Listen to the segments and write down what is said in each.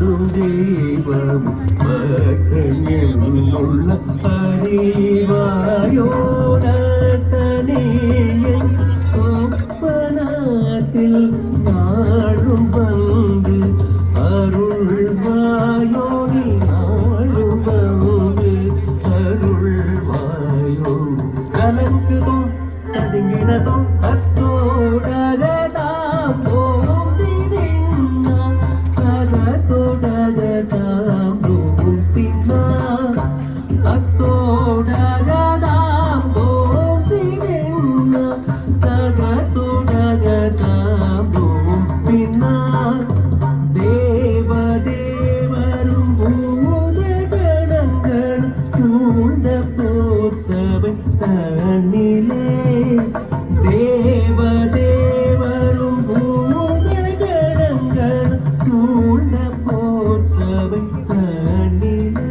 ஆடும் தெய்வம் உள்ள அறிவாயோட தனியை சொப்பனத்தில் நாடும் வந்து அருள்வாயோனி நாடும் வந்து அருள்வாயோ கலங்குதும் கதுங்கினதும் அத்தோடகதாம் போம் திரின்னா கதத்தோடகதாம் போம் தின்னா அத்தோடகதாம் போம் திரின்னா கதத்தோடகதாம் போம் தின்னா தேவதேவரும் பூதகணங்கள் சூழ்ந்த போற்சபை தன்னிலே தேவதேவரும் பூதகணங்கள் சூழ்ந்த போற்சபை தன்னிலே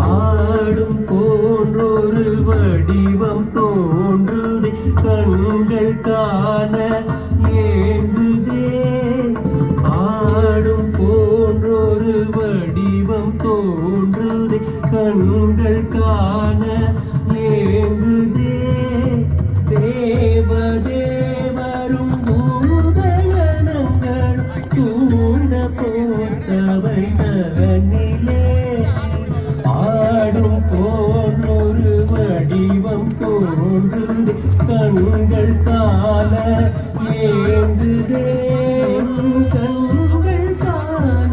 ஆடும் போன்றொரு வடிவம் தோன்றுதே கண்கள் காண ஏங்குதே ஆடும் போன்றொரு வடிவம் தோன்றுதே கண்கள் காண ஏங்குதே தேவதேவரும் பூதகணங்கள் சூழ்ந்த போற்றவை தன்னிலே ஆடும் போன்றொரு வடிவம் தோன்றுதே கண்கள் காண ஏங்குதே கண்கள் காண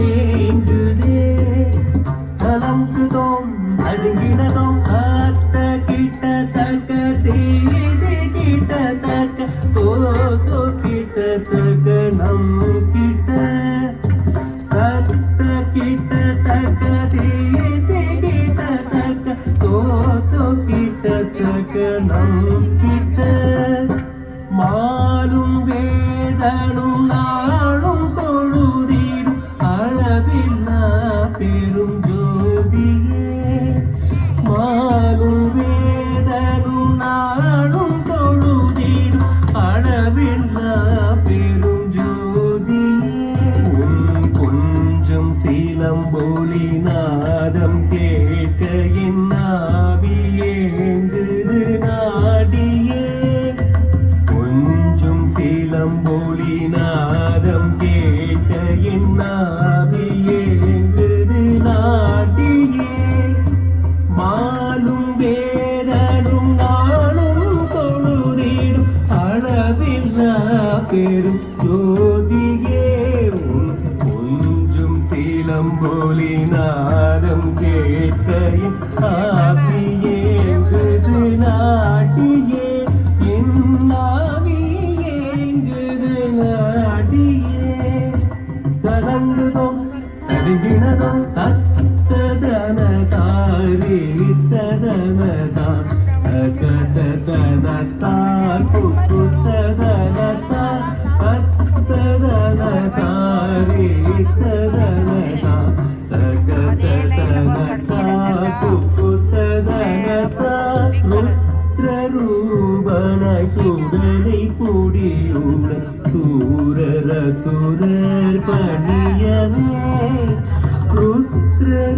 ஏங்குதே கலங்குதோம் அதுங்கிடதோம் அத்த கிட்ட தக்க தீது கிட்ட தக்க தோ கிட்ட தக்க நம் கிட்ட தத்த கிட்ட தக்க தீது கிட்ட தக்க தோ கிட்ட தக்க நம் கிட்ட மாலும் வேதனும் நாளும் தொழுதிடும் அளவில்லா பெரும் ஜோதியே மாலும் வேதனும் நாளும் தொழுதிடும் அளவில்லா பெரும் ஜோதியே கொஞ்சம் சீலம்பொலி நாதம் கேட்க என் ஆவியேங்குது நாடியே கொஞ்சம் சீலம்பொலி நாதம் கேட்க என் ஆவியேங்குது நாடியே மாலும் வேதனும் நாளும் தொழுதிடும் அளவில்லா பெரும் ஜோதியே கொஞ்சம் சீலம்பொலி நாதம் கேட்க என் ஆவியேங்குது நாடியே என் ஆவியேங்குது நாடியே கலங்குதோம் கருகினதோம் தத்ததன தாரி ததனதா தகதன தார் புத்ததனதா தத்ததன தாரி ததனதா தகதன தார் புத்ததனதா ருத்ரரூபனாய் சுடலை பொடியுட சூரரசுரர் பணியவே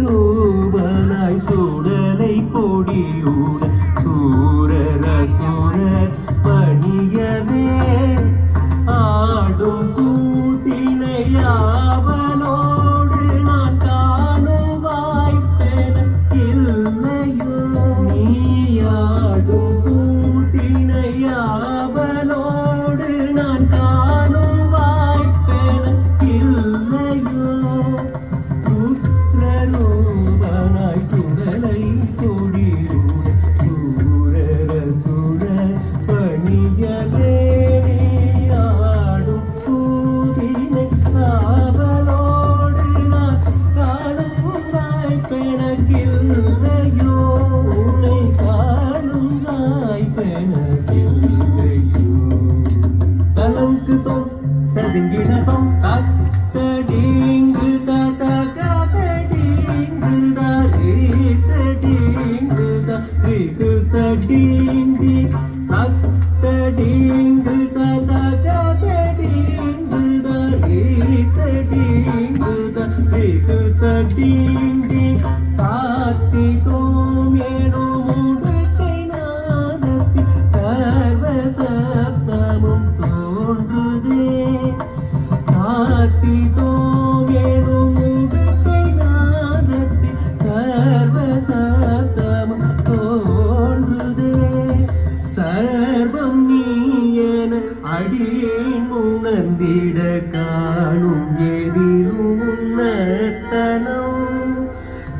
ருத்ரரூபனாய் சுடலை பொடியுட சூரரசுரர் பணியவே ஆடும் கூத்தினையாவலோடு நான் காணும் வாய்ப்பென இல்லையோ நீயாடும் கூத்தினையாவலோடு நான் காணும் வாய்ப்பென இல்லையோ ருத்ரரூபனாய் சுடலை கொடியுட சூரரசுர பணியவே ஆடும் கூதினை ஆவலோடு நான் காணும் வாய்ப்பெனக்கில்லையோ உன்னை காணும் வாய்ப்பெனக்கில்லையோ கலங்குதோம் ததுங்கினதோம் கத்தடிங்கு ததகதடிங்கு தரீதடிங்கு தரிகுதடிங்கு தத்தடிங்கு ததகதடிங்கு தரீதடிங்கு அடியேன் உணர்ந்திட காணும் எதிலும் உன்னதனம்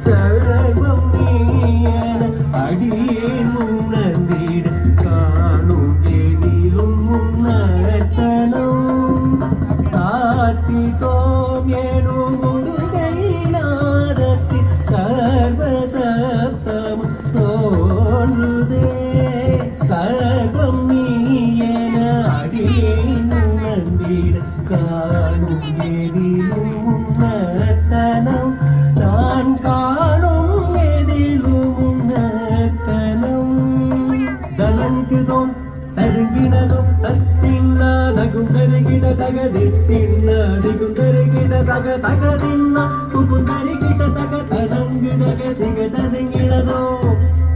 சர்வம் நீயன அடியேன் உணர்ந்திட காணும் எதிலும் உன்னதனம் காத்திதோம் எனும் உடுகை நாதத்தில் சர்வசப்தம் தோன்றுதே சர்வம் நீயன அடியேன் உணர்ந்திட காணும் எதிலும் உன்னதனம் நான் காணும் எதிலும் உன்னதனம் தனங்குதோம் தருங்கினதும் தத்தின்னாதகும் தருகிட தகதித்தின்னாடிகும் தருகிட தக தகதின்னா புகும் தருகிட தக தடங்கு தகதிக தருங்கினதோ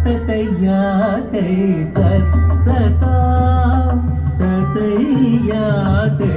தத்தையாதை தத்ததா தத்தையாதை